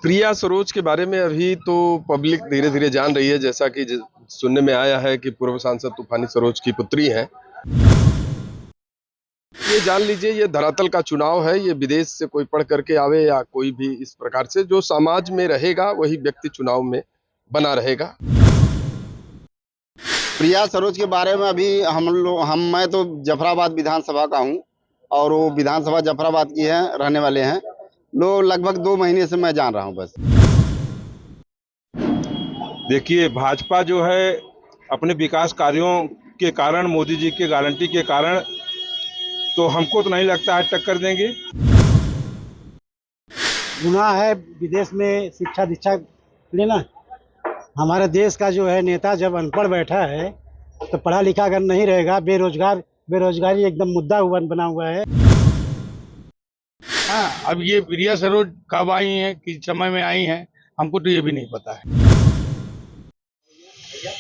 प्रिया सरोज के बारे में अभी तो पब्लिक धीरे धीरे जान रही है, जैसा कि सुनने में आया है कि पूर्व सांसद तूफानी सरोज की पुत्री हैं। ये जान लीजिए, ये धरातल का चुनाव है। ये विदेश से कोई पढ़ करके आवे या कोई भी इस प्रकार से, जो समाज में रहेगा वही व्यक्ति चुनाव में बना रहेगा। प्रिया सरोज के बारे में अभी मैं तो जफराबाद विधानसभा का हूं और वो विधानसभा जफराबाद की है, रहने वाले हैं लोग। लगभग 2 महीने से मैं जान रहा हूं बस। देखिए, भाजपा जो है अपने विकास कार्यों के कारण, मोदी जी के गारंटी के कारण, तो हमको तो नहीं लगता है टक्कर देंगे। गुनाह है विदेश में शिक्षा दीक्षा लेना। हमारे देश का जो है नेता जब अनपढ़ बैठा है तो पढ़ा लिखा अगर नहीं रहेगा, बेरोजगारी एकदम मुद्दा बना हुआ है। हाँ, अब ये प्रिया सरोज कब आई हैं, किस समय में आई हैं, हमको तो ये भी नहीं पता है।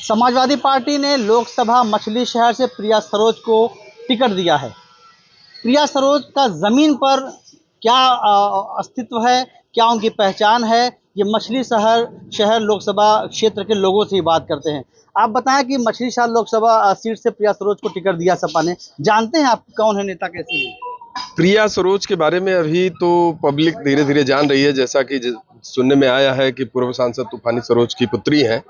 समाजवादी पार्टी ने लोकसभा मछली शहर से प्रिया सरोज को टिकट दिया है। प्रिया सरोज का ज़मीन पर क्या अस्तित्व है, क्या उनकी पहचान है, ये मछली शहर लोकसभा क्षेत्र के लोगों से ही बात करते हैं। आप बताएं कि मछली शहर लोकसभा सीट से प्रिया सरोज को टिकट दिया सपा ने, जानते हैं आप कौन है, नेता कैसी है? प्रिया सरोज के बारे में अभी तो पब्लिक धीरे धीरे जान रही है, जैसा कि सुनने में आया है कि पूर्व सांसद तूफानी सरोज की पुत्री हैं,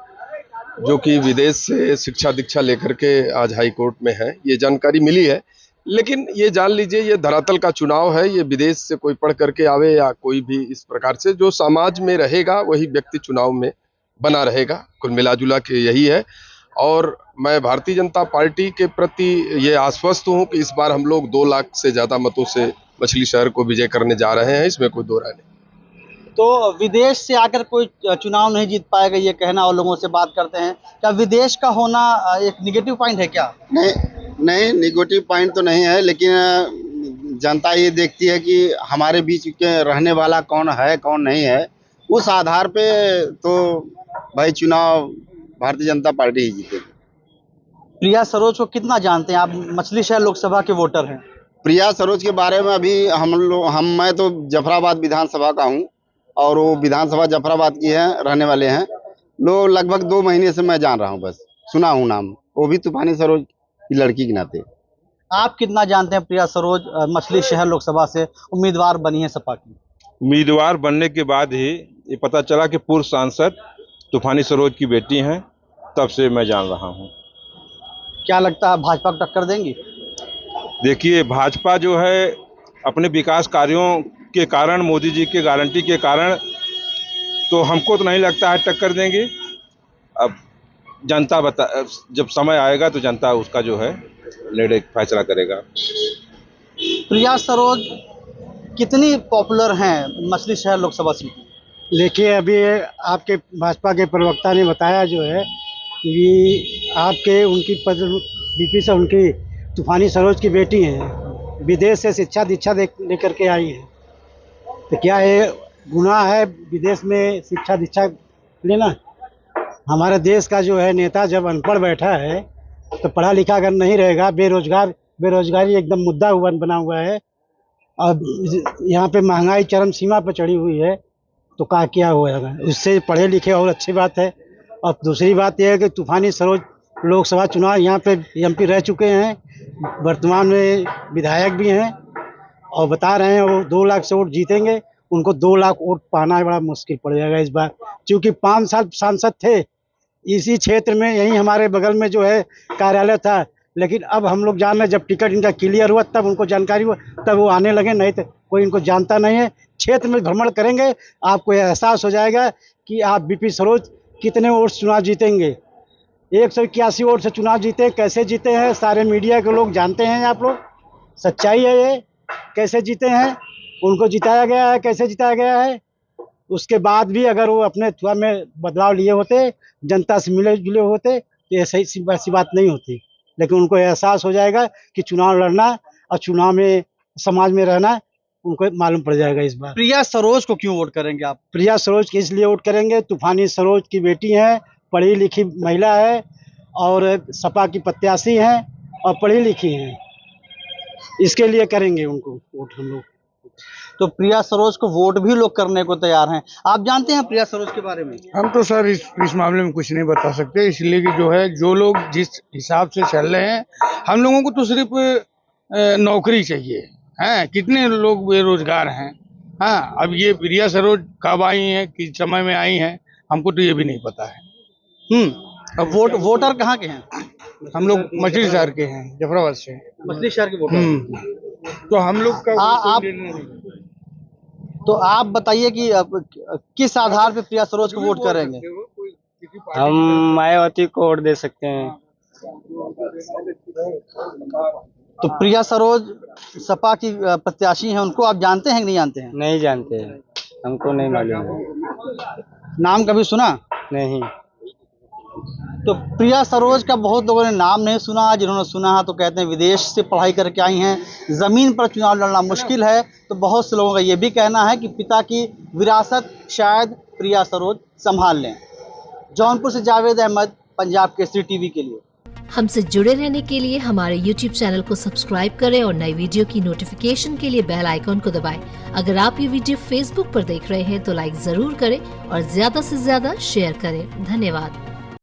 जो कि विदेश से शिक्षा दीक्षा लेकर के आज हाई कोर्ट में है। ये जानकारी मिली है। लेकिन ये जान लीजिए, ये धरातल का चुनाव है। ये विदेश से कोई पढ़ करके आवे या कोई भी इस प्रकार से, जो समाज में रहेगा वही व्यक्ति चुनाव में बना रहेगा। कुल मिला जुला के यही है। और मैं भारतीय जनता पार्टी के प्रति ये आश्वस्त हूँ कि इस बार हम लोग 2 लाख से ज्यादा मतों से मछली शहर को विजय करने जा रहे हैं। इसमें कोई दो राय नहीं। तो विदेश से आकर कोई चुनाव नहीं जीत पाएगा, ये कहना, और लोगों से बात करते हैं। क्या विदेश का होना एक निगेटिव पॉइंट है क्या? नहीं, निगेटिव पॉइंट तो नहीं है, लेकिन जनता ये देखती है कि हमारे बीच के रहने वाला कौन है कौन नहीं है। उस आधार पे तो भाई चुनाव भारतीय जनता पार्टी ही जीतेगी। प्रिया सरोज को कितना जानते हैं आप? मछली शहर लोकसभा के वोटर हैं। प्रिया सरोज के बारे में अभी मैं तो जफराबाद विधानसभा का हूं और वो विधानसभा जफराबाद की है, रहने वाले हैं लोग। लगभग 2 महीने से मैं जान रहा हूं बस, सुना हूं नाम, वो भी तूफानी सरोज की लड़की के नाते। आप कितना जानते हैं प्रिया सरोज मछली शहर लोकसभा से उम्मीदवार बनी है सपा की? उम्मीदवार बनने के बाद ही ये पता चला कि पूर्व सांसद तूफानी सरोज की बेटी हैं, तब से मैं जान रहा हूं। क्या लगता है भाजपा को टक्कर देंगी? देखिए, भाजपा जो है अपने विकास कार्यों के कारण, मोदी जी के गारंटी के कारण, तो हमको तो नहीं लगता है टक्कर देंगे। अब जनता जब समय आएगा तो जनता उसका जो है निर्णय फैसला करेगा। प्रिया सरोज कितनी पॉपुलर हैं मछली शहर लोकसभा सीट में? देखिए, अभी आपके भाजपा के प्रवक्ता ने बताया जो है कि आपके उनकी बीपी से उनकी तूफानी सरोज की बेटी हैं, विदेश से शिक्षा दीक्षा लेकर के आई हैं। तो क्या है गुनाह है विदेश में शिक्षा दीक्षा लेना? हमारे देश का जो है नेता जब अनपढ़ बैठा है तो पढ़ा लिखा अगर नहीं रहेगा, बेरोजगारी एकदम मुद्दा बना हुआ है। अब यहाँ पे महंगाई चरम सीमा पर चढ़ी हुई है, तो क्या होगा? उससे पढ़े लिखे और अच्छी बात है। और दूसरी बात यह है कि तूफानी सरोज लोकसभा चुनाव यहाँ पे एमपी रह चुके हैं, वर्तमान में विधायक भी हैं, और बता रहे हैं वो 2 लाख से वोट जीतेंगे। उनको 2 लाख वोट पाना बड़ा मुश्किल पड़ जाएगा इस बार, क्योंकि 5 साल सांसद थे इसी क्षेत्र में, यही हमारे बगल में जो है कार्यालय था। लेकिन अब हम लोग जान रहे, जब टिकट इनका क्लियर हुआ तब उनको जानकारी हुआ, तब वो आने लगे, नहीं तो कोई इनको जानता नहीं है। क्षेत्र में भ्रमण करेंगे, आपको एहसास हो जाएगा कि आप बीपी सरोज कितने वोट चुनाव जीतेंगे। 181 वोट से चुनाव जीते, कैसे जीते हैं सारे मीडिया के लोग जानते हैं। आप लोग, सच्चाई है ये, कैसे जीते हैं, उनको जिताया गया है, कैसे जिताया गया है। उसके बाद भी अगर वो अपने थुआ में बदलाव लिए होते, जनता से मिले जुले होते, तो ये सही ऐसी बात नहीं होती। लेकिन उनको एहसास हो जाएगा कि चुनाव लड़ना और चुनाव में समाज में रहना उनको मालूम पड़ जाएगा इस बार। प्रिया सरोज को क्यों वोट करेंगे आप? प्रिया सरोज की इसलिए वोट करेंगे, तूफानी सरोज की बेटी है, पढ़ी लिखी महिला है, और सपा की प्रत्याशी हैं और पढ़ी लिखी हैं, इसके लिए करेंगे उनको वोट हम लोग। तो प्रिया सरोज को वोट भी लोग करने को तैयार हैं। आप जानते हैं प्रिया सरोज के बारे में? हम तो सर इस मामले में कुछ नहीं बता सकते, इसलिए कि जो है जो लोग जिस हिसाब से चल रहे हैं, हम लोगों को तो सिर्फ नौकरी चाहिए। हैं कितने लोग बेरोजगार हैं। हाँ, अब ये प्रिया सरोज कब आई हैं, किस समय में आई हैं, हमको तो ये भी नहीं पता है। अब वोटर कहाँ के हैं? हम लोग मछली शहर के हैं, जफराबाद से। मछली शहर के वोटर। तो हम लोग का आप तो आप बताइए कि अब किस आधार पे प्रिया सरोज को वोट करेंगे? हम मायावती को वोट दे सकते हैं। तो प्रिया सरोज सपा की प्रत्याशी हैं, उनको आप जानते हैं कि नहीं जानते हैं? नहीं जानते हैं, हमको नहीं मालूम है। नाम कभी सुना? नहीं। तो प्रिया सरोज का बहुत लोगों ने नाम नहीं सुना, जिन्होंने सुना है तो कहते हैं विदेश से पढ़ाई करके आई हैं, ज़मीन पर चुनाव लड़ना मुश्किल है। तो बहुत से लोगों का ये भी कहना है कि पिता की विरासत शायद प्रिया सरोज संभाल लें। जौनपुर से जावेद अहमद, पंजाब केसरी टीवी के लिए। हमसे जुड़े रहने के लिए हमारे YouTube चैनल को सब्सक्राइब करें और नई वीडियो की नोटिफिकेशन के लिए बेल आइकॉन को दबाएं। अगर आप ये वीडियो Facebook पर देख रहे हैं तो लाइक जरूर करें और ज्यादा से ज्यादा शेयर करें। धन्यवाद।